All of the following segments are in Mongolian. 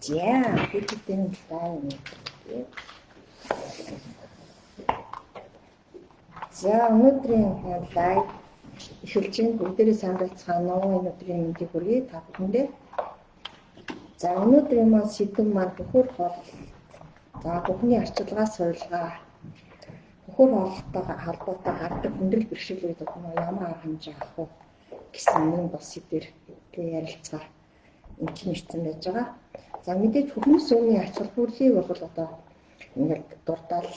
За хүүхдийн лайв. За өнөөдрийн лайв эхэлж байна. Бүгдээрээ сайн байцгаана уу? Энэ өдрийн мэндийг хүргэе та бүхэндээ. За өнөөдрийн маань сэдэв маань хөхөр хоол. За бүхний арчилгаа сувилгаа. Хөхөр хоолтойгоо холбоотой гардаг хүндрэл бэрхшээлүүд ямар арга хэмжээ авах вэ гэсэн нэг бас сэдвэр ярилцгаа инженерсэн байж байгаа. За мэдээж бүхний сүүний ач холбогдлыг бол одоо ингээд дурдал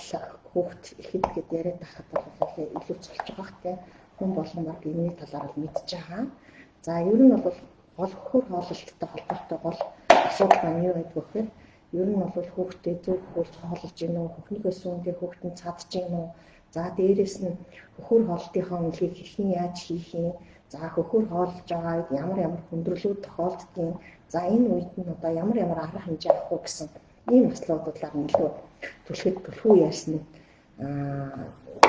хүүхд ихэд гээд яриад байхад бол илүү цолж байгаа хэ хүн болон баг энэний талаар бол мэдж байгаа. За ер нь бол гол хөхөр хооллолттой холбоотой гол асуудал маань юу гэдэг вэ гэхээр ер нь бол хүүхдээ зөв хөлж хооллож гин үү, хөхнийхөө сүүндээ хүүхд нь цадж гин үү. За дээрэс нь хөхөр хоолтынхаа үнэлгийг хэрхэн яаж хийх юм. За хөхөр хоолж байгаа үед ямар хүндрэлүүд тохиолддгийг. За энэ үед нь одоо ямар арга хэмжээ авах вэ гэсэн ийм асуудлуудаар нэлээд түлхүү ярьсан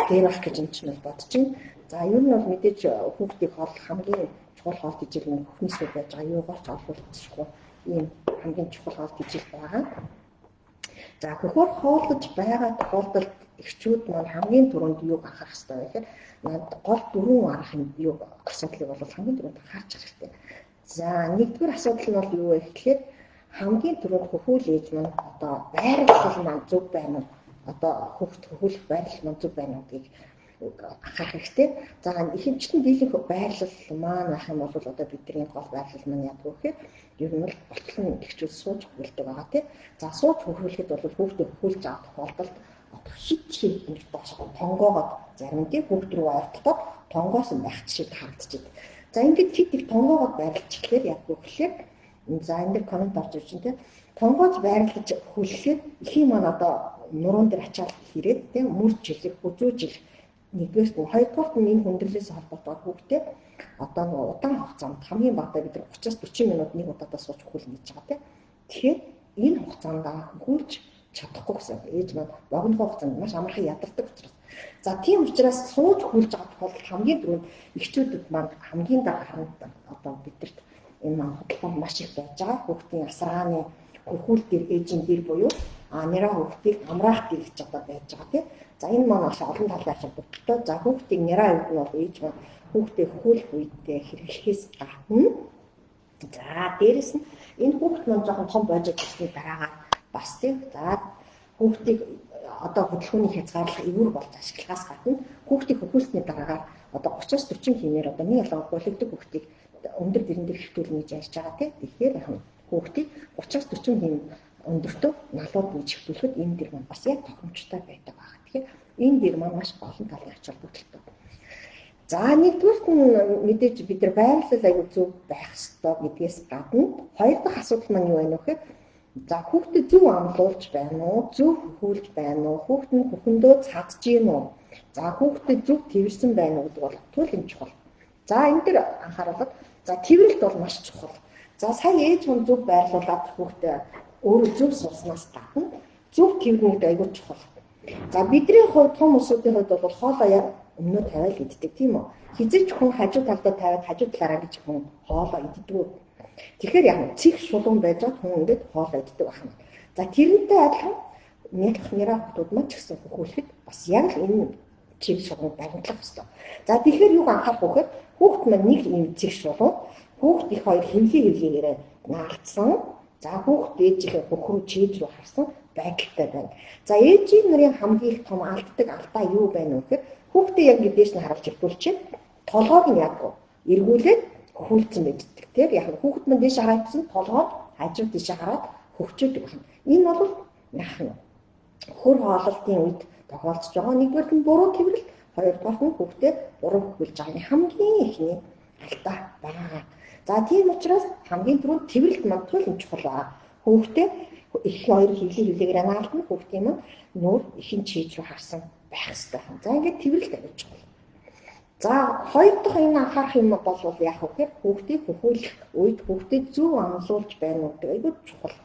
дээр ах гэж юм чинь бодож байна. За ер нь бол мэдээж хүүхдийг хооллох хамгийн чухал хоолт ижил нь хөхнөөсөө байж байгаа юугаарч олуулчихгүй ийм хамгийн чухал хоолт ижил байгаа. За хөхөр хооллож байгаа тохиолдолд эхчүүд маань хамгийн түрүүнд юуг анхаарах хэрэгтэй вэ гэхээр гол дөрвөн арга юу асуудлыг бол хамгийн түрүүнд анхаарч хэрэгтэй. За нэгдүгээр асуудал нь бол юу вэ гэхээр хамгийн түрүүнд хөхүүл ээж маань одоо байрлал маань зөв байна уу? Одоо хүүхд хөхүүлэх байрлал маань зөв байна уу гэдгийг анхаарах хэрэгтэй. За ихэнхдээ дийлэнх байрлал маань ах юм бол одоо бидний гол байрлал маань яадаг вэ гэхээр ер нь бол болтлон ихчүүд сууж хөвөлдөг байгаа тийм. За сууж хөвөлөхөд бол хүүхдээ хөхүүлж авах тохиолдолд хит ингэж доошоо тонгоогоод зарим тийм хүүхд рүү ойртолтой тонгоос нь байх жишээ харагдчихэв. За ингээд хит их тонгоогоод байрлуулчихлаар яг гэхээр за энэ дээр коммент орж ирж байна тийм. Тонгоож байрлаж хөлөхөд ихийн маань одоо нуруунд дээр ачаал хэрэг тийм мөрж жилэх, хүзүүж жилэх нэгдүгээрт нь хоёрдугаарт нь энэ хүндрэлээс холбоотой хүүхдээ одоо нэг удаан хугацаанд хамгийн багадаа бид 30-40 минут нэг удаадаа сууж хөхүүлнэ гэж байгаа тийм. Тэгэхээр энэ хугацаанд хөхүүлж чадахгүй гэсэн ээж маань богино хугацаанд маш амархан ядардаг учраас. За тийм учраас сууж хөхүүлж байгаа тохиолдолд хамгийн түрүүнд эхчүүдэд маань хамгийн дага харагдсан одоо бидэрт энэ маань хөдөлгөөн маш их байж байгаа. Хүүхдийн асаргааны хөхүүл дээр ээжийн дээр буюу нэраа хүүхдийг амраах гэж одоо байж байгаа тийм. За энэ маань маш олон талаар бодолтой. За хүүхдийн нэраа үед нь бол ээж маань хүүхдээ хөхүүлэх үедээ хэрэглэхээс гадна за дээрэс нь энэ хүүхд маань жоохон том байж байгаа дараагаар бас тийм. За хүүхдийг одоо хөдөлгөөний хязгаарлах эвэр болж ашиглахаас гадна хүүхдийг хөхүүлсний дараагаар одоо 30-40 хэмээр одоо нэг ялгаа болгодог хүүхдийг өндөр дэрэн дээр хөвтүүлнэ гэж ярьж байгаа тийм. Тэгэхээр яг хүүхдийг 30-40 хэм өндөртөө налууд гэж хөвтүүлэхэд энэ дэр маань бас яг тохиомжтой байдаг байна. Тэгэхээр энэ дэр маань маш олон талын ач холбогдолтой. За нэгдүгээрт нь мэдээж бид нар байрлал аягүй зөв байх ёстой гэдгээс гадна хоёр дахь асуудал маань юу вэ гэхээр за хүүхдэд зөв амлуулж байна уу? Зөв хөхүүлж байна уу? Хүүхд нь хөхөндөө цадж гин үү? За хүүхдэд зөв тэрсэн байна уу гэдэг бол туйлын чухал. За энэ дэр анхааруулаад за тэрэлт бол маш чухал. За сая ээж хүн зөв байрлуулад хүүхдээ өөрөө зөв сурснаас гадна зөв тэргүүнд аягүй чухал. За бидний хувьд том улсуудын хувьд бол хоолоо яг өмнө тавиал иддэг тийм үү? Хизээч хүн хажуу талдаа тавиад хажуу талаараа гэж хүн хоолоо иддэг. Тэгэхээр яг цэг шулуун байж байгаа хүн ингээд хоолоо иддэг байна. За тэрнтэй адилхан нэраа хүмүүс маань ч гэсэн хөхүүлэхэд бас яг энэ цэг шулуун баримтлах хэрэгтэй. За тэгэхээр юу анхаарах вэ гэхээр хүүхд маань нэг юм цэг шулуун хүүхд их хоёр хэвлэгээрээ наалцсан. За хүүхд ээжийнхээ хөх рүү чийж рүү харсан байдалтай байна. За ээжийн нарын хамгийн их том алддаг алдаа юу байна вэ гэхээр хүүхдээ яг гэдээс нь харуулж ирүүлчихээ толгойг нь яг эргүүлээд хөхүүлсэн байдаг. Тэр яг хүүхд маань дээш хараадсан толгойд хажуу дээш хараад хөгчөөдөг байна. Энэ бол яг хөр хооллолтын үед тохиолдож байгаа. Нэгдүгээр нь буруу тэврэлт, хоёрдугаар нь хүүхдээ буруу хөхүүлж байгаа хамгийн ихний алдаа байгаа. За тийм учраас хамгийн түрүүнд тэврэлт маань туйлын чухал байна. Хүүхдээ их хоёр хэвлэгээрээ наалдна хүүхдийн маань нүүр ихэн чийж рүү харсан байх хэрэгтэй байна. За ингээд тэврэлт авч чухал. За хоёр дахь энэ анхаарах юм бол яах вэ гэхээр хүүхдийг хөхүүлэх үед хүүхдэд зөв амлуулж байна уу гэдэг айгүй чухал.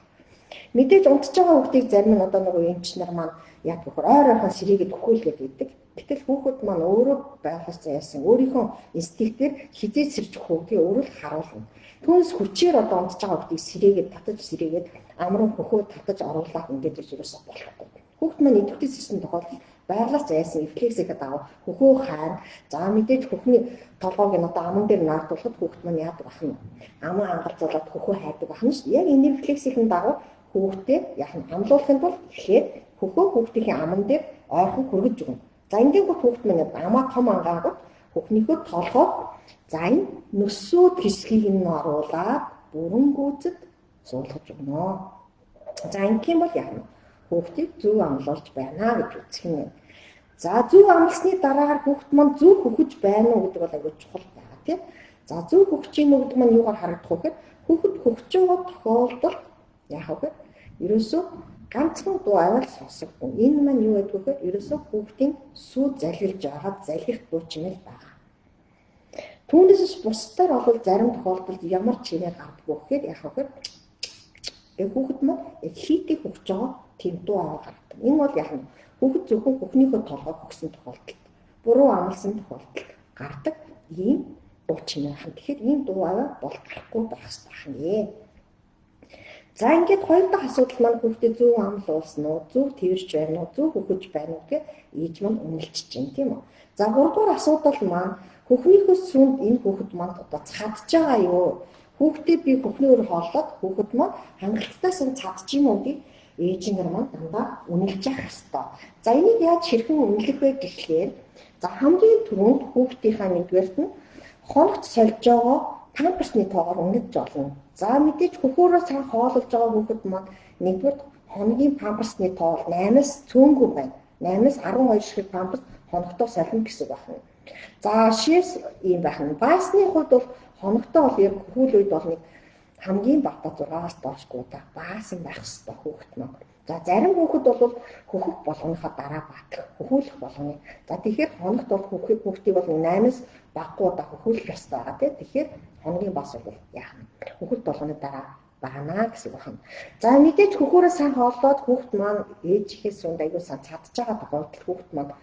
Мэдээж унтж байгаа хүүхдийг зарим нь одоо нэг эмч нар маань яг гэхээр ойр ойрхон сэрийгээд хөхүүлгээд идэг. Гэтэл хүүхэд маань өөрөө байгаль заяасан өөрийнхөө инстинктээр хизээ сэрж хүүхдийг өөрөө л харуулна. Түүнээс хүчээр одоо унтж байгаа хүүхдийг сэрээгээд татаж сэрээгээд амрын хөхөө татаж оруулах ингээд гэж юусаа болохгүй. Хүүхд маань идэвхтэй сэрсэн тохиолдолд байгаль заяасан рефлексийг дагав хөхөө хайна. За мэдээж хөхний толгойг нь одоо аман дээр наартуулахад хүүхд маань яадаг бахна. Аман ангалзуулаад хөхөө хайдаг бахна шүү дээ. Яг энэ рефлексийн дагав хүүхдээ яг нь амлуулахын тулд эхлээд хөхөө хүүхдийн аман дээр ойрхон хүргэж өгнө. За ингээд хүүхд маань амаа том ангаангууд хөхнийхөө толгойг за энэ нөсөөд хэсгийг нь оруулаад бүрэн гүйцэд суулгаж өгнө. За ингийн бол яг нь хүүхдийг зөв амлуулж байна гэж үзэх юм. За зөв амлсны дараагаар хүүхд маань зөв хөхөж байна уу гэдэг бол аягүй чухал байгаа тийм. За зөв хөхөж юм уу гэдэг маань юугаар харагдах вэ гэхээр хүүхэд хөхөж байгаа тохиолдолд яах вэ? Ерөөсөө ганцхан дуу аваад сонсогдно. Энэ маань юу гэдэг вэ гэхээр ерөөсөө хүүхдийн сүү залгилж байгаа залхих дуу чимэл байгаа. Түүнээс бусдаар бол зарим тохиолдолд ямар чимээ гардаг вэ гэхээр яах вэ? Хүүхэд маань хийдийг хөгж байгаа тийм дуу аваа гардаг. Энэ бол яг нь хүүхэд зөвхөн хөхнийхөө толгойг хөгсөн тохиолдолд буруу амлсан тохиолдолд гардаг ийм дуу чимээ хань. Тэгэхээр ийм дуу аваа бол гарахгүй байх хэрэгтэй байна. За ингээд хоёр дахь асуудал маань хүүхдээ зөв амлуулсан уу, зөв тэрвэрч байна уу, зөв хөхөж байна уу гэх ээж маань үнэлж чинь тийм үү. За гуравдугаар асуудал маань хөхнийхөө сүнд энэ хүүхэд маань одоо цадж байгаа юу? Хүүхдээ би хөхнөөр хооллоод хүүхэд маань хангалттай сан цадж юм уу гэж ээжинэр маань дандаа үнэлж явах хэрэгтэй. За энийг яаж хэрхэн үнэлэх вэ гэхлээр за хамгийн түрүүнд хүүхдийнхаа нэгдүгээрт нь хоногт сольж байгаа памперсны тоогоор үнэлж олно. За мэдээж хөхөөрөө сайн хооллож байгаа хүүхэд маань нэгдүгээр хоногийн памперсны тоол 8-аас цөөнгүй байна. 8-аас 12 шиг памперс хоногтоо солино гэсэн байна. За шээс ийм байна. Баасны хувьд бол хоногтоо бол яг хөхүүл үед бол нэг хамгийн багтаа 6-аас доошгүй та баасан байх хэрэгтэй хүүхэд маань. За зарим хүүхэд бол хөхөх болгоныхаа дараа баатах, хөхүүлэх болгоны. За тэгэхээр хоногт бол хүүхдийг бол 8-аас баггүй удаа хөхүүлэх ёстой байгаа тийм. Тэгэхээр хоногийн бас бол яах вэ? Хөхөлт болгоны дараа багнаа гэсэн байна. За мэдээж хөхөөрөө сайн хооллоод хүүхэд маань ээжийнхээ сүнд аягүй сайн цадж байгаа тохиолдолд хүүхэд маань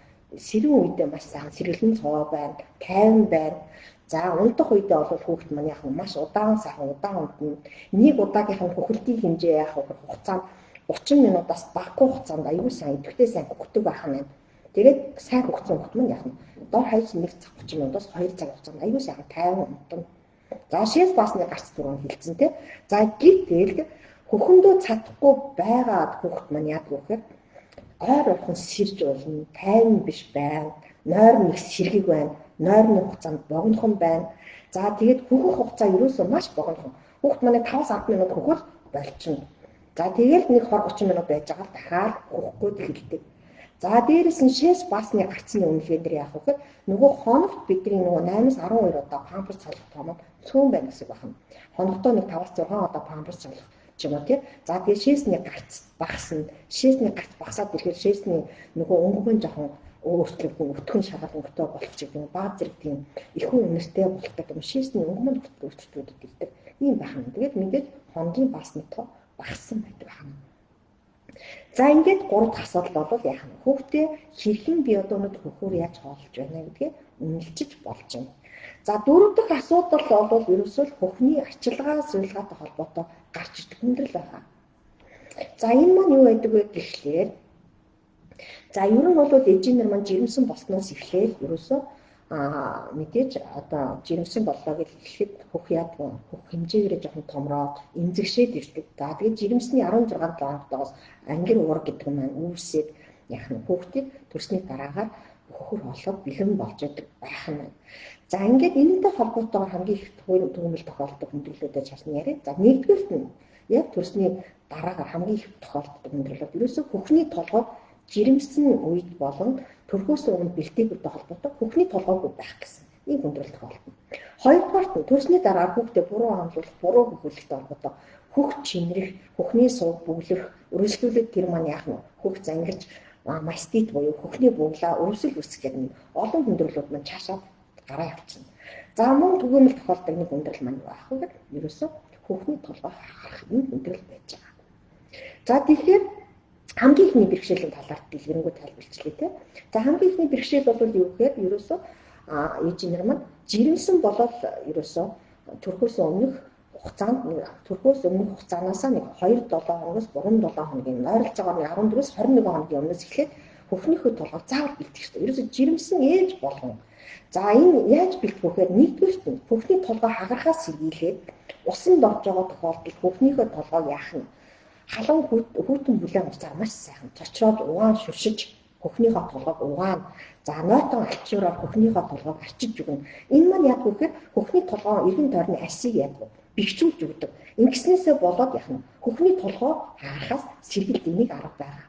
сэрүүн үедээ маш сайн сэргэлэн цоо байна, тайван байна. За унтах үедээ бол хүүхэд маань яг маш удаан сайхан удаан унтна. Нэг удаагийнх нь хөхөлтийн хэмжээ яг хугацаанд 30 минутаас баггүй хугацаанд аягүй сайн идэвхтэй сайн хөхдөг байх нь. Тэгээд сайн хөхцөн хүүхэд маань яг дор хаяж 1 цаг 30 минутаас 2 цаг хугацаанд аягүй сайхан тайван унтна. За шээс басны гарц түрүүн хэлсэн тий. За гэтэл хөхөндөө цадахгүй байгаад хүүхэд маань яадаг вэ гэхээр ойр орхон сэрж болно, тайван биш байна, нойр нэг сэргийг байна, нойрны хугацаанд богинохон байна. За тэгээд хөхөх хугацаа ерөөсөө маш богинохон. Хүүхэд маань 5-10 минут хөхөл болчихно. За тэгээд нэг 20-30 минут байж байгаа дахиад хөхөхгүй эхэлдэг. За дээрээс нь шээс басны гарцны үнэлгээгээр яах вэ гэхээр нөгөө хоногт бидний нөгөө 8-аас 12 удаа памперс цолох тоомод цөөн байна гэсэн байна. Хоногтоо нэг 5-6 удаа памперс цолох ч юм уу тий. За тэгээд шээсний гарц багасна. Шээсний гарц багасаад ирэхээр шээсний нөгөө өнгөн жоохон өөрчлөлт өтгөн шагаал өнгөтэй болчих юм. Бааз зэрэг тийм ихүү үнэртэй болдог юм. Шээсний өнгөн өөрчлөлтүүд ирдэг. Ийм байна. Тэгээд мэдээж хоногийн басны тоо багассан байдаг байна. За ингээд 3 дахь асуудал бол яах вэ? Хүүхдээ хэрхэн бие одоонод хөхөөр яаж хооллож байна гэдгээ үнэлж болж байна. За 4 дахь асуудал бол ерөөсөө хөхний арчилгаа суулгаатай холбоотой гарч ирдэг хүндрэл байна. За энэ маань юу байдаг вэ гэхлээр за ер нь бол эжинэр маань жирэмсэн болсноос эхлээл ерөөсөө мэдээж одоо жирэмсэн боллоо гэж хэлэхэд хөх яадаг хөх хэмжээгээр жоохон томроод эмзэгшээд ирдэг. За тэгээд жирэмсний 16 7-оноос ангир уур гэдэг маань үүсээд яах нь хүүхдийг төрсний дараагаар хөхөр хооллоод бэлэн болж байдаг байх нь. За ингээд энэтэй холбоотойгоор хамгийн их төгөмөл тохиолддог хүндрэлүүдээ чарсны яриа. За нэгдүгээрт нь яг төрсний дараагаар хамгийн их тохиолддог хүндрэлүүд ерөөсөө хөхний толгой жирэмсэн үед болон төрхөөс өмнө бэлтээгүй холбоотой хөхний толгойг байх гэсэн ийм хүндрэл тохиолдно. Хоёрдугаарт нь төрсний дараа хүүхдээ буруу амлуулах, буруу хөхөлтөд холбоотой хөх чинрэх, хөхний сууг бүглэх, үргэлжлүүлээд тэр маань яах нь хөх зангирч мастит буюу хөхний буглаа өрөвсөл үсэх гэдэг олон хүндрэлүүд маань цаашаа гараа явчихна. За мөн төгөөмөл тохиолдог нэг хүндрэл маань юу ах вэ гэхээр ерөөсөө хөхний толгой харах ийм хүндрэл байж байгаа. За тэгэхээр хамгийн ихний бэрхшээлийн талаар дэлгэрэнгүй тайлбарчлаа тийм. За хамгийн ихний бэрхшээл бол юу гэхээр ерөөсөө ээжийнэр маань жирэмсэн болоод ерөөсөө төрхөөс өмнөх хугацаанаас нэг 2-7 хоногоос 3-7 хоногийн ойролцоогоор 14-с 21 хоногийн өмнөөс эхлээд хөхнийхөө толгой заавал бэлдэх ёстой. Ерөөсөө жирэмсэн ээж болгон. За энэ яаж бэлдэх вэ гэхээр нэгдүгээрт нь хөхний толгой хагарахаас сэргийлээд усанд орж байгаа тохиолдолд хөхнийхөө толгойг яах нь халуун хүйтэн бүлээн уцаар маш сайхан цочроод угаан шүршиж хөхнийхөө толгойг угаана. За нойтон ачуураар хөхнийхөө толгойг арчиж өгнө. Энэ маань яг үгээр хөхний толгой эргэн тойрны арсыг яадаг бэхжүүлж өгдөг. Ингэснээсээ болоод яах нь хөхний толгой хагарахаас сэргийлт энийг арга байгаа.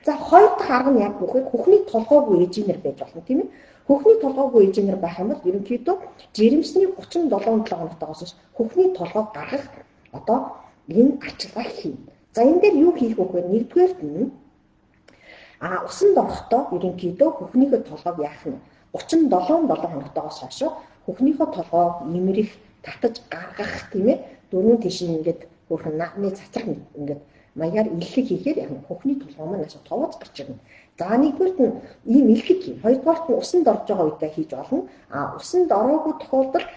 За хоёр дахь арга нь яг үгээр хөхний толгойгүй ээжийнэр байж болно тийм ээ. Хөхний толгойгүй ээжийнэр байх юм бол ерөнхийдөө жирэмсний 37 хоногтойгоос хөхний толгойг гаргах одоо энэ ачаалал хийнэ. За энэ дээр юу хийх вэ гэхээр нэгдүгээрт нь усанд орохдоо ерөнхийдөө хөхнийхөө толгойг яах нь 37 хоногтойгоос хойш хөхнийхөө толгойг нэмрэх, татаж гаргах тийм ээ дөрвөн тийш ингээд хөрхөн наадмын цацраг ингээд маягаар илхэг хийхээр яг хөхний толгой маань ашиг товооц гарч ирнэ. За нэгдүгээрт нь ийм илхэг хий. Хоёрдугаарт нь усанд орж байгаа үедээ хийж болно. Усанд ороогүй тохиолдолд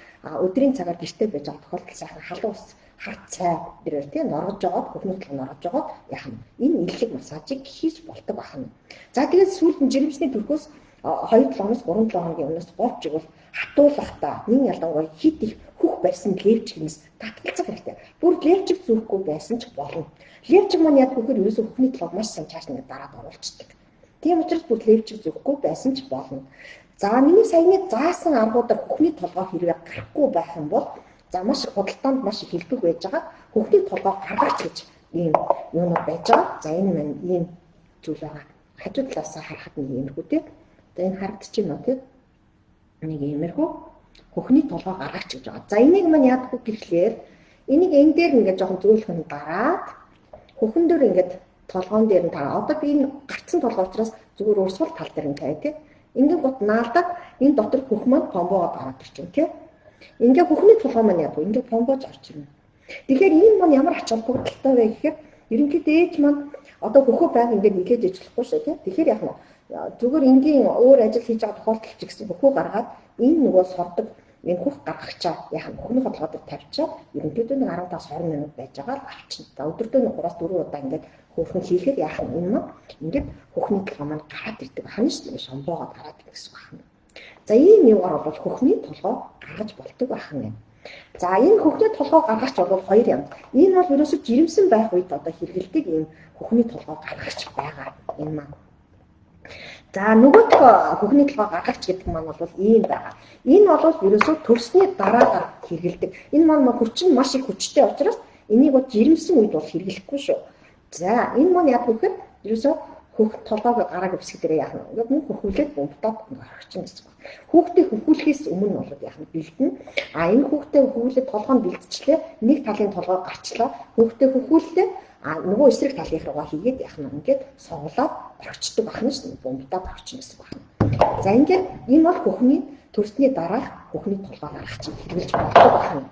өдрийн цагаар гэртээ байж байгаа тохиолдолд сайхан халуун ус харт цай дээрээ тийм норгож жагаад хөхний толгой норгож жагаад яах нь энэ илхэг массажийг хийж болдог байна. За тэгээд сүүлд нь жирэмсний төрхөөс 2-7-оос 3-7 хоногийн өмнөөс болж игэл хатуулахдаа нэг ялангуяа хит их хөх барьсан левчгнээс татгалзах хэрэгтэй. Бүр левчг зүүхгүй байсан ч болно. Левчг маань яг үгээр ерөөсөө хөхний толгой маш сайн цааш нэг дараад оруулцдаг. Тийм учраас бүр левчг зүүхгүй байсан ч болно. За миний саяны заасан аргуудаар хөхний толгой хэрвээ гарахгүй байх юм бол за маш худалдаанд маш их хэлбэг байж байгаа. Хөхний толгой гаргаж гэж ийм юмуд байж байгаа. За энэ маань ийм зүйл байгаа. Хажуу талаас харахад нэг иймэрхүү тийм. За энэ харагдчих юм уу тийм. Нэг иймэрхүү хөхний толгой гаргаж гэж байгаа. За энийг маань яадаг вэ гэхлээр энийг энэ дээр ингээд жоохон зөөлхөн дараад хөхөн дээр ингээд толгоон дээр нь таа. Одоо би энэ гарцсан толгой учраас зүгээр урсгал тал дээр нь тавь тийм. Ингээд гот наалдаад энэ дотор хөх маань комбоод гараад ирчихэв тийм. Ингээ хөхний толгой маань яг ингээ помбож орж ирнэ. Тэгэхээр энэ маань ямар ач холбогдолтой вэ гэхээр ерөнхийдөө ээж маань одоо хөхөө байг ингээ нэлээд ажиллахгүй шүү тийм. Тэгэхээр яг нь зүгээр энгийн өөр ажил хийж байгаа тохиолдолд ч гэсэн хөхөө гаргаад энэ нөгөө сордог энэ хөх гаргахчаа яг нь хөхний толгой дээр тавьчаад ерөнхийдөө нэг 15-20 минут байж байгаа л авчихна. За өдөртөө 3-4 удаа ингээ хөөрхөн хийхээр яг нь энэ маань ингээ хөхний толгой маань гараад ирдэг. Хань шүү дээ шомбоогоод гараад ирдэг гэсэн байна. За ийм юугаар бол хөхний толгой гаргаж болдог байх юм. За энэ хөхний толгой гаргахч бол хоёр юм. Энэ бол ерөөсөж жирэмсэн байх үед одоо хэрэгэлдэг ийм хөхний толгой гаргахч байгаа энэ маань. За нөгөөх хөхний толгой гаргахч гэдэг маань бол ийм байгаа. Энэ бол ерөөсөж төрсний дараагаар хэрэгэлдэг. Энэ маань хүчин маш их хүчтэй учраас энийг бол жирэмсэн үед бол хэрэглэхгүй шүү. За энэ маань яг үхээр ерөөсөж хөх толгойг гарааг өвсгөх дээр яах нь. Ингээд мөн хөхүүлээд бомбтаад гаргачихна гэсэн байна. Хүүхдээ хөхүүлэхээс өмнө болоод яах нь бэлдэнэ. Энэ хүүхдээ хөхүүлээд толгой нь бэлдчихлээ. Нэг талын толгой гарчлаа. Хүүхдээ хөхүүллээ. Нөгөө эсрэг талынх руугаа хийгээд яах нь ингээд соглоод орчдөг байна шүү дээ. Бомбтаад орчихно гэсэн байна. За ингээд энэ бол хөхний төрсний дараах хөхний толгой гаргах чинь хэрэглэж болдог байна.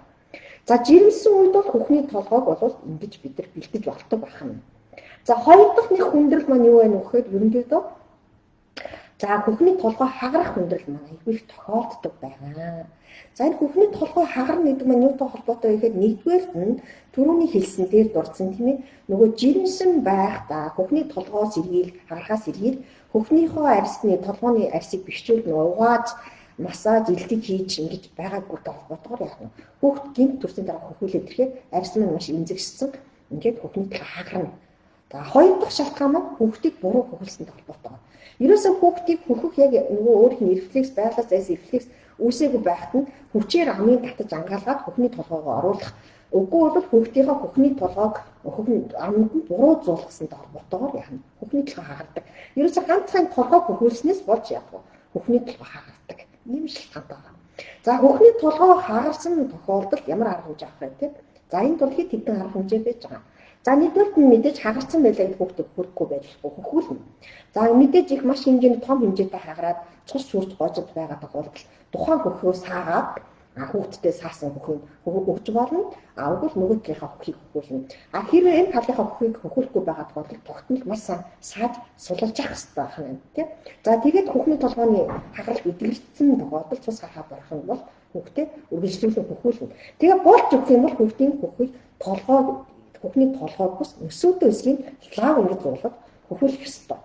За жирэмсэн үед бол хөхний толгойг бол ингэж бид нар бэлдэж болдог байна. За хоёр дахь нэг хүндрэл маань юу вэ нөхөд ерөнхийдөө за хөхний толгой хагарах хүндрэл маань айгүй их тохиолддог байгаа. За энэ хөхний толгой хагарна гэдэг маань юутай холбоотой вэ гэхээр нэгдүгээрт нь түрүүний хэлсэн дээр дурдсан тийм ээ нөгөө жирэмсэн байх да хөхний толгой сэргийл хагарахаас сэргийл хөхнийхөө арьсны толгойн арьсыг бэхжүүл нөгөө угааж массаж илтэг хийж ингэж байгаагүйтэй холбоотойгоор яах нь хүүхд гинт төрсний дараа хөхүүлээд ирэхээр арьс маань маш эмзэгссэн ингээд хөхний толгой хагарна. За хоёр дахь шалтгаан маань хүүхдийг буруу хөхөлсөнтэй холбоотой. Ерөөсөө хүүхдийг хөхөх яг нөгөө өөрийнх нь рефлекс байгалаас зайсан рефлекс үүсээгүй байхад нь хүчээр амийг татаж ангаалгаад хөхний толгойгоо оруулах. Үгүй бол хүүхдийнхээ хөхний толгойг амд нь буруу зуулгасантай холбоотойгоор яах нь хөхний толгой хагардаг. Ерөөсөө ганцхан толгой хөхүүлснээс болж яах вэ? Хөхний толгой хагардаг. Ийм шалтгаантай байна. За хөхний толгой хагарсан тохиолдолд ямар арга хэмжээ авах вэ те? За энэ тул хэд хэдэн арга хэмжээ байж байгаа. За нэгдүгээр нь мэдээж хагарсан байлаа гэж хүүхдээ хөрөхгүй байхгүй хөхүүлнэ. За мэдээж их маш хэмжээний том хэмжээтэй хагараад цус сүрж гоожод байгаа тохиолдолд тухайн хөхөө саагаад хүүхдтэй саасан хөхийг өгч болно. Өгвөл нөгөөдгийнхаа хөхийг хөхүүлнэ. Хэрвээ энэ талынхаа хөхийг хөхүүлэхгүй байгаа тохиолдолд тогтмол маш саад сулж явах хэрэгтэй байх юм тийм. За тэгээд хөхний толгойн хагаралт эдгэрсэн тохиолдолд цус гарахаа болох юм бол хүүхдээ үргэлжлүүлэн хөхүүлнэ. Тэгээ болж өгөх юм бол хүүхдийн хөхийг хөхний толгойг бус өсөөдөө эсгийн лав ингэж зуулаад хөхүүлэх ёстой.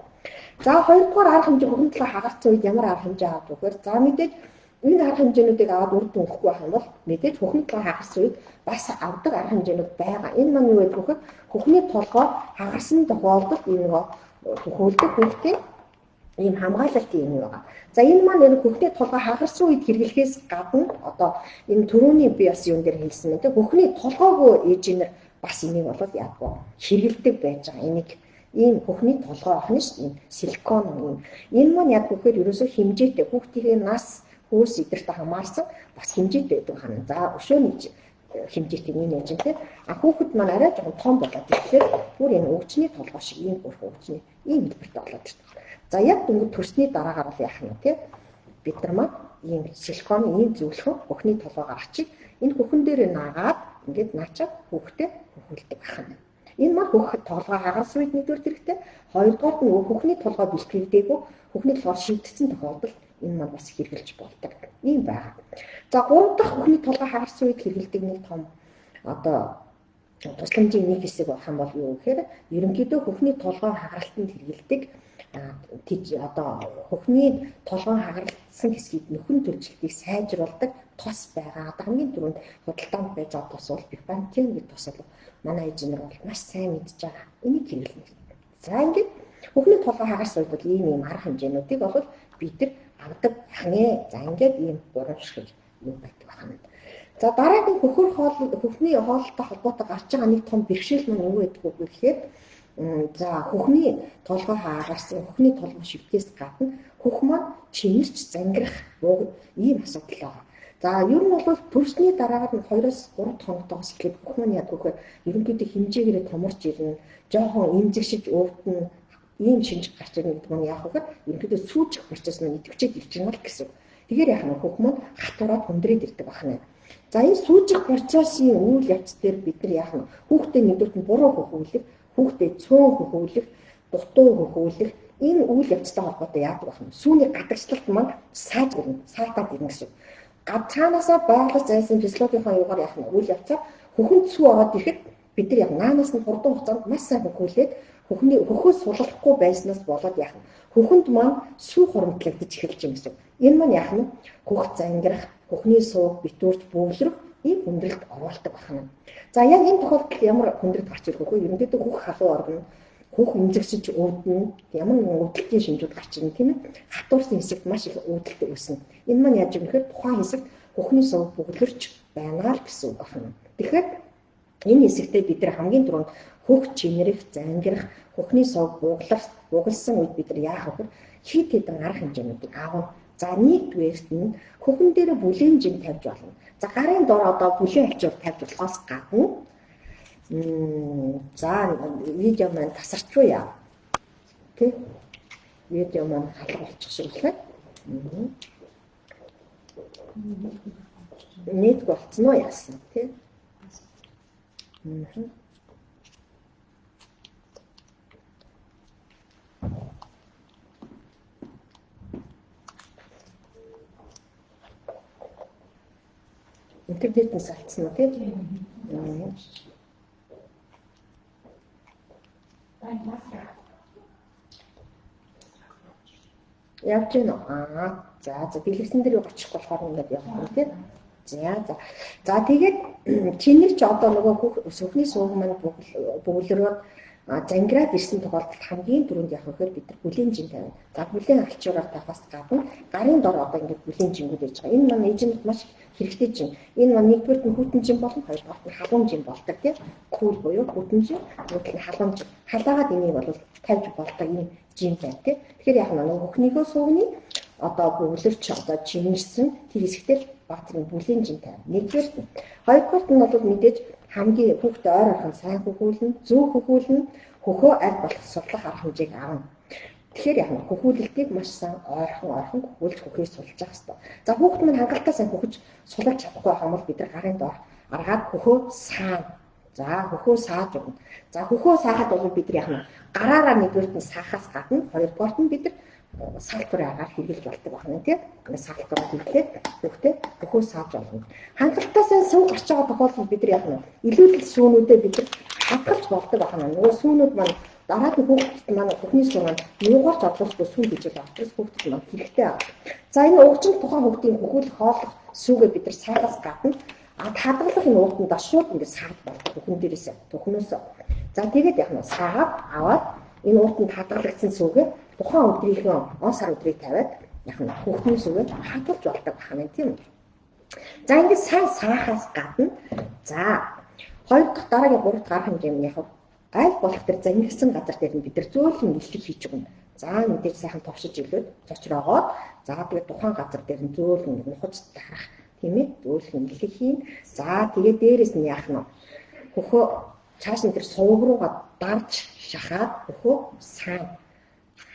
За хоёрдугаар арга хэмжээ хөхний толгой хагарсан үед ямар арга хэмжээ авах вэ? За мэдээж энэ арга хэмжээнүүдийг аваад үр дүн өгөхгүй байх юм бол мэдээж хөхний толгой хагарсан үед бас авдаг арга хэмжээнүүд байгаа. Энэ маань юу гэдэг вэ? Хөхний толгой хагарсан тохиолдолд энэ хөхүүлдэг хүүхдийн ийм хамгаалалтын юм байгаа. За энэ маань энэ хөхний толгой хагарсан үед хэрэглэхээс гадна одоо энэ түрүүний би бас юун дээр хэлсэн юм те хөхний толгойгоо ээжийнэр бас энийг болоод яадаг хэрэгэлдэг байж байгаа. Энийг ийм хөхний толгой ах нь шүү дээ. Силикон юм. Энэ маань яг хөхөөр ерөөсөө хэмжээтэй хүүхдийн нас хөөс идэртэй хамаарсан бас хэмжээтэй байдаг хана. За өшөөний хэмжээтэй нэг нэж те хүүхэд маань арай жоохон том болоод ирэхээр бүр энэ өвчний толгой шиг ийм бүрх өвчний ийм хэлбэртэй болоод ирдэг. За яг дөнгөж төрсний дараагаар бол яах нь те бид нар маань ийм силиконы ийм зөвлөхөн хөхний толгой гарчиг энэ хөхөн дээр наагаад ингээд наачаад хүүхдэд хөхүүлдэг байна. Энэ маань хөх толгой хагарсан үед нэгдүгээр хэрэгтэй. Хоёрдугаар нь хөхний толгой бэлтгэгдээгүй хөхний толгой шигдсэн тохиолдолд энэ маань бас хэрэгжилж болдог. Ийм байна. За гурав дахь хөхний толгой хагарсан үед хэрэгэлдэг нэг том одоо тусламжийн нэг хэсэг болох юм бол юу гэхээр ерөнхийдөө хөхний толгой хагаралтанд хэрэгэлдэг одоо хөхний толгой хагарсан хэсгийг нөхөн төржилтийг сайжруулдаг тос байгаа. Одоо хамгийн түрүүнд худалдаанд байж байгаа тос бол бифантин гэдэг тос бол манай эжинэр бол маш сайн мэдж байгаа. Энийг хэрэглэнэ. За ингээд хөхний толгой хагарсан үед бол ийм арга хэмжээнүүдийг бол бид нар авдаг ханаа. За ингээд ийм гурван шиг юу байдаг байна. За дараагийн хөхний хоолтой холбоотой гарч байгаа нэг том бэрхшээл нь юу гэдэг вэ гэхээр за хөхний толгой хагарсан хөхний толгой шивтээс гадна хөх маань чимэрч зангирах ийм асуудал байна. За ер нь бол төрсний дараагаар нь 2-3 хоногтоос эхлээд хөх маань яг гэхээр ерөнхийдөө хэмжээгээрээ томорч ирнэ. Жохон имзэгшиж өвдөн ийм шинж гарч ирнэ гэдэг нь яг гэхээр ерөнхийдөө сүүжих процесс нь идэвхжээд ирчихнэ л гэсэн. Тэгэхээр яг нь хөх маань хатураад хүндрээд ирдэг байна. За энэ сүүжих процессын үйл явц дээр бид нар яг нь хүүхдээ нэгдүгürt нь буруу хөхүүлэх, хүүхдээ цөөн хөхүүлэх, дутуу хөхүүлэх энэ үйл явцтай холбоотой яадаг байна. Сүүний гадагшлалт маань саатаад ирнэ гэсэн. Цаанаасаа байгаль зайсан физиологийнхаа юугаар яах нь үйл явцаар хөхөнд сүү ороод ирэхэд бид нар яг наанаас нь хурдан хугацаанд маш сайн хөхүүлээд хөхөөс суллахгүй байснаас болоод яах нь хөхөнд маань сүү хуримтлагдаж эхэлж юм гэсэн. Энэ маань яах нь хөх зангирах, хөхний сууг битүүрч бөглөрөх ийм хүндрэлт оруулдаг байна. За яг энэ тохиолдолд ямар хүндрэлт гарч ирэх вэ? Ерөнхийдөө хөх халуун орно, хөх имзэгсэж өвдөн, ямар өвдөлтийн шинжүүд гарч ирнэ тийм ээ. Хатуурсан хэсэгт маш их өвдөлт үүснэ. Энэ маань яаж юм гэхээр тухайн хэсэгт хөхний сууг бөглөрч байна л гэсэн үг байна. Тэгэхээр энэ хэсэгтээ бид нар хамгийн түрүүнд хөх чимэрэх, зангирах, хөхний сууг бугалсан үед бид нар яах вэ? Хит хэдэн арга хэмжээнүүдийг аавна. За нэгдүгээрт нь хөхөн дээр бүлээн жин тавьж болно. За гарын дор одоо бүлээн альчуур тавьж болохоос гадна за видео маань тасарчгүй яа. Тэ? Видео маань халах болчих шиг байна. Нэг болцсон уу яасан тий? Интернетээс алдсан уу тий? Явж гэнэ. За бэлгэсэн дээр юу очих болохоор ингээд явах тий. За тэгээд чиний ч одоо нөгөө хөхний сууг маань бөглөрөөр зангираад ирсэн тохиолдолд хамгийн түрүүнд явах гэхээр бид нар бүлээн жин тавина. За бүлээн алчуураар тавихаас гадна гарын дор одоо ингээд бүлээн жингүүд байж байгаа. Энэ маань эжэнд маш хэрэгтэй жин. Энэ маань нэгдүгээр нь хүйтэн жин болон хоёрдугаар нь халуун жин болдог тийм. Кул буюу хүйтэн жин, нөгөөх нь халуун жин. Халаагаад энийг бол тавьж болдог юм жин байна тийм. Тэгэхээр яг нөгөө хөхнийхөө суугны одоо бөглөрч одоо чимэрсэн тэр хэсэгтээ баатрын бүлээн жин тавина. Нэгдүгээр нь. Хоёрдугаар нь бол мэдээж хамгийн хүүхдээ ойр орхон сайн хөхүүлнэ, зөв хөхүүлнэ, хөхөө аль болох судлах арга хэмжээг авна. Тэгэхээр яг нь хөхүүлэлтийг маш сайн ойрхон хөхүүлж хөхийг сулж явах хэрэгтэй. За хүүхэд минь хангалттай сайн хөхөж сулж чадахгүй байх юм бол бид нар гарын доор аргаад хөхөө саана. За хөхөө сааж өгнө. За хөхөө саахад бол бид нар яг нь гараараа нэгдүгээрт нь саахаас гадна хоёрдугаарт нь бид нар салтурын агаар хэрэглэж болдог байна тийм. Салтураа хэрэглээд хүүхдээ хөхөө сааж болно. Хангалттай сайн суу гарч байгаа тохиолдолд бид нар яг нь илүүдэл сүүнүүдэд бид нар хадгалж болдог байна. Нөгөө сүүнүүд маань дараад нь хүүхдэд манай бүхний суугаад юугаарч орлуулахгүй сүүн гэж байгаа. Хүүхдэд маань хэрэгтэй аа. За энэ угжин тухайн хүүхдийн хөхүүлэх хооллох сүүгээ бид нар саахаас гадна хадгалах энэ уугтанд шууд ингэ саад болдог бүхэн дээрээс төхнөөс. За тэгээд яг нь саагаад аваад энэ уугтанд хадгалагдсан сүүгээ тухайн өдрийнхөө он сар өдрийг тавиад яг нь хүүхдийн сүүгээ хадгалж болдог байна тийм үү. За ингэ сайн саахаас гадна за хоёр дахь дараагийн гурав дахь арга хэмжээний яг аль болох тэр зангирсан газар дээр нь бид нар зөөлөн илтгэж хийж өгнө. За мэдээж сайхан товшиж иглээд цочроогоод за тэгээд тухайн газар дээр нь зөөлөн нухаж тарах тийм ээ зөөлөн илтгэх хийн. За тэгээд дээрэс нь яах нь хөхөө цааш нь тэр сувг руугаа дарж шахаад хөхөө сайн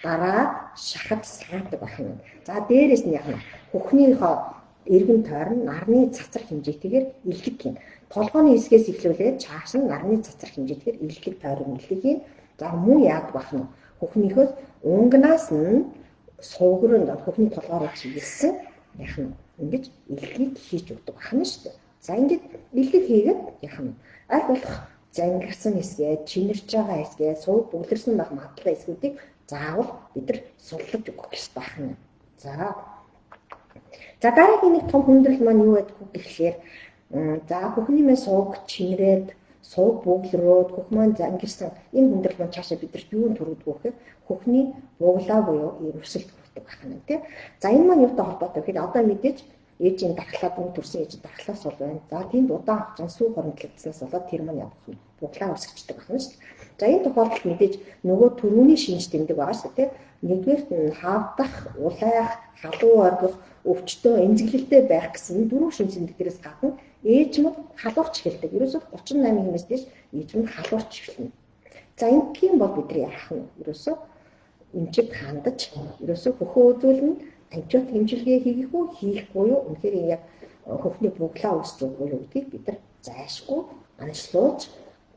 дараад шахаж саадаг байна. За дээрэс нь яах нь хөхнийхөө эргэн тойрон нарны цацар хэмжээтэйгээр илтгэх юм. Толгойн хэсгээс эхлүүлээд цааш нь нарны цацар хэмжээтэйгээр илтгэх тойрон илтгэх юм. За мөн яад бах нь хөхнийхөөс унгнаас нь сувгрын хөхний толгоороо чиглэсэн яах нь ингэж илтгэх хийж өгдөг байна шүү дээ. За ингэж илтгэх хийгээд яах нь аль болох зангирсан хэсгээ, чинэрч байгаа хэсгээ, сувг бүглэрсэн байх магадлалтай хэсгүүдийг заавал бид нар суллаж өгөх хэрэгтэй байна. За дараагийн нэг том хүндрэл маань юу гэдэг вэ гэхлээр за хөхний мэн сувг чинрээд сувг бүглрөөд хөх маань зангирсан энэ хүндрэл маань цаашаа бидэрт юу төрөдгөө гэхээр хөхний буглаа буюу өрөвсөлт хүрдэг байна тийм. За энэ маань юутай холбоотой гэхээр одоо мэдээж ээжийн дархлаад нэг төрсэн ээжийн дархлаас бол байна. За тэнд удаан хугацаанд сүү хоригдлогдсоноос болоод тэр маань явах нь буглаа өсгчдэг байна шүү дээ. За энэ тохиолдолд мэдээж нөгөө төрөний шинж тэмдэг байгаа шүү дээ. Нэгдүгээрт нь хаавдах, улайх, халуун оргих, өвчтөө, эмзэглэлтэй байх гэсэн дөрвөн шинж тэмдэгтээс гадна ээж нь халуурч эхэлдэг. Ерөөсөө 38 хэмээс дээш ээж нь халуурч эхэлнэ. За ингийн бол бид нар яах нь ерөөсөө эмчид хандаж ерөөсөө хөхөө үзүүлнэ, амжилт хэмжилгээ хийх үү, хийхгүй юу? Үнэхээр яг хөхний буглаа үүсгэх үү гэдгийг бид нар зайлшгүй аншлуулж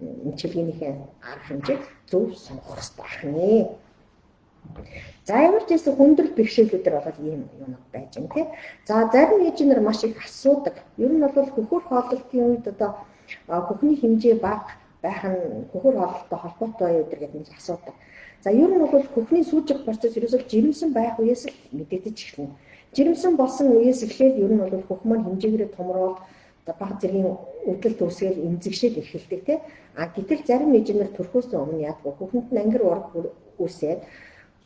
эмчилгээнийхээ арга хэмжээг зөв сонгох хэрэгтэй байна. За ямар ч гэсэн хүндрэл бэрхшээлүүдээр болоод ийм юм байж байна тий. За зарим ээжнэр маш их асуудаг. Ер нь бол хөхөр хооллолтын үед одоо хөхний хэмжээ бага байх нь хөхөр хооллолттой холбоотой өдр гэдэг нэг асуудаг. За ер нь бол хөхний сүүжих процесс ерөөсөө жирэмсэн байх үеэс л мэдэгдэж эхэлнэ. Жирэмсэн болсон үеэс эхлээд ер нь бол хөх маань хэмжээгээр томроод баг зэргийн өвдөлт үүсгээл эмзэгшээл эхэлдэг тий. Гэтэл зарим ээжнэр төрхөөс өмнө яадаг хөхөнд нь ангир ураг үүсээд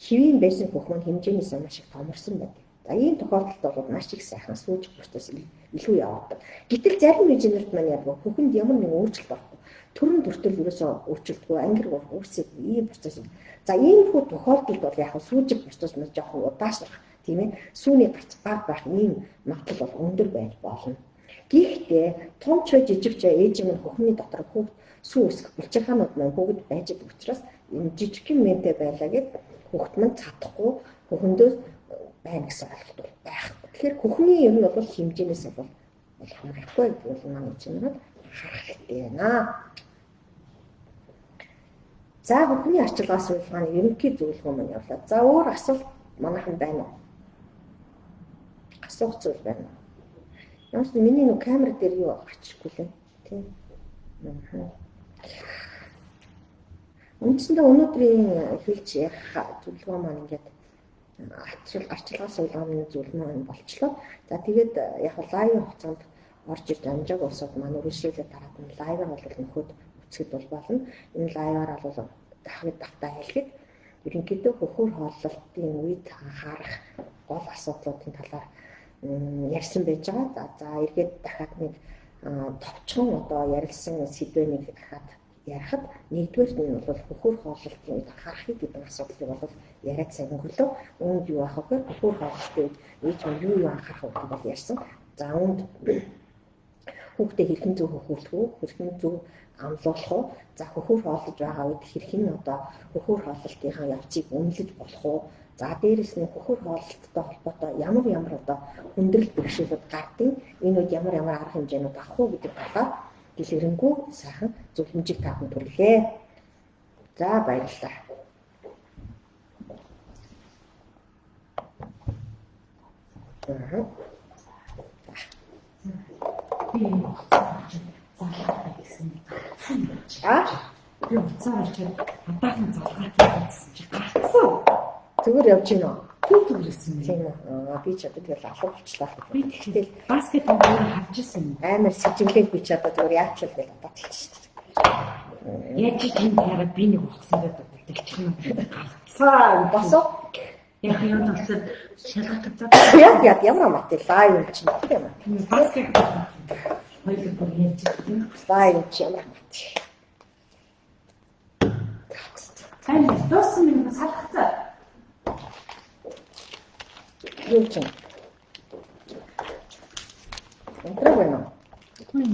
хэвийн байсан хөх маань хэмжээнээс маш их томорсон байдаг. За ийм тохиолдолд бол маш их сайхан сүүжих процесс илүү явагдав. Гэтэл зарим ээжнэрт маань яадаг хөхөнд ямар нэгэн өөрчлөлт байхгүй. Төрөн төртөл ерөөсөө өөрчлөлтгүй ангир ураг үүсэх ийм процесс. За ийм хүү тохиолдолд бол яг сүүжих процесс нь жоохон удаашлах тийм ээ. Сүүний гарц баг байх ийм магадлал бол өндөр байж болно. Гэхдээ том ч жижиг ч ээж минь хөхний дотор хүүхд сүү өсгөх булчирхаанууд маань хүүхэд байж байгаа учраас энэ жижигхэн мэнтэй байлаа гэд хүүхд маань цадахгүй хөхөндөө байна гэсэн ойлголт байх. Тэгэхээр хөхний юм нь бол хэмжээнээс бол хамаарахгүй гэдэг нь маань чинь харах хэрэгтэй байна. За хөхний арчилгаа суулгааны ерөнхий зөвлөгөө маань явлаа. За өөр асуулт манайхан байна уу? Асуух зүйл байна уу? Ямарч миний нэг камер дээр юу ачихгүй лээ. Тийм. Үндсэндээ өнөөдрийн хэлж ярих зөвлөгөө маань ингээд арчилгаа суулгааны зөвлөгөө болчлоо. За тэгээд яг лайв хугацаанд орж ирж амжааг усууд маань үргэлжлүүлээд дараад нь лайваар бол нөхөд үцгэд бол болно. Энэ лайваар бол дахид давтаа хэлэхэд ерөнхийдөө хөхөр хооллолтын үед анхаарах гол асуудлуудын талаар ярьсан байж байгаа. За эргээд дахиад нэг товчхон одоо ярилцсан сэдвэнийг дахиад ярихад нэгдүгээр нь бол хөхөр хооллолтын үед анхаарахыг гэдэг асуудлыг бол яриад сайн өглөө. Үүнд юу авах вэ? Хөхөр хооллолтын үед ээж юу анхаарах вэ гэдэг бол ярьсан. За үүнд хүүхдээ хэрхэн зөв хөхөрлөх үү, хэрхэн зөв амлуулах уу, за хөхөр хооллож байгаа үед хэрхэн одоо хөхөр хооллолтынхаа явцыг үнэлж болох уу, за дээрэс нь хөхөр хооллолттой холбоотой ямар одоо хүндрэл бэрхшээлүүд гардыг энэ үед ямар арга хэмжээнүүд авах уу гэдэг талаар дэлгэрэнгүй сайхан зөв хэмжээг таахан түрлээ. За баярлалаа. Би уцаарч атаахан залгаатай байсан чи гарцсан. Зүгээр явж гинөө. Зүгээр ирсэн. Тийм үү. Би ч одоо тэгэл алга болчлаа. Би тэгтэл баскетбол харж ирсэн. Амар сэжиглээд би ч одоо зүгээр яачлал гэж бодож шүү дээ. Яаж ч юм яагаад би нэг ухсараад бэлтгэж гарцсан босоо. Яг юм болсон шалгалтад Яг ямар амттай лайв юм чинь тийм үү. баскетбол хоёул бүр яаж юм. Лайв чи ямар амттай. Ань дуусан юм салхацаа. Юу ч юм. Энтрэг байна уу?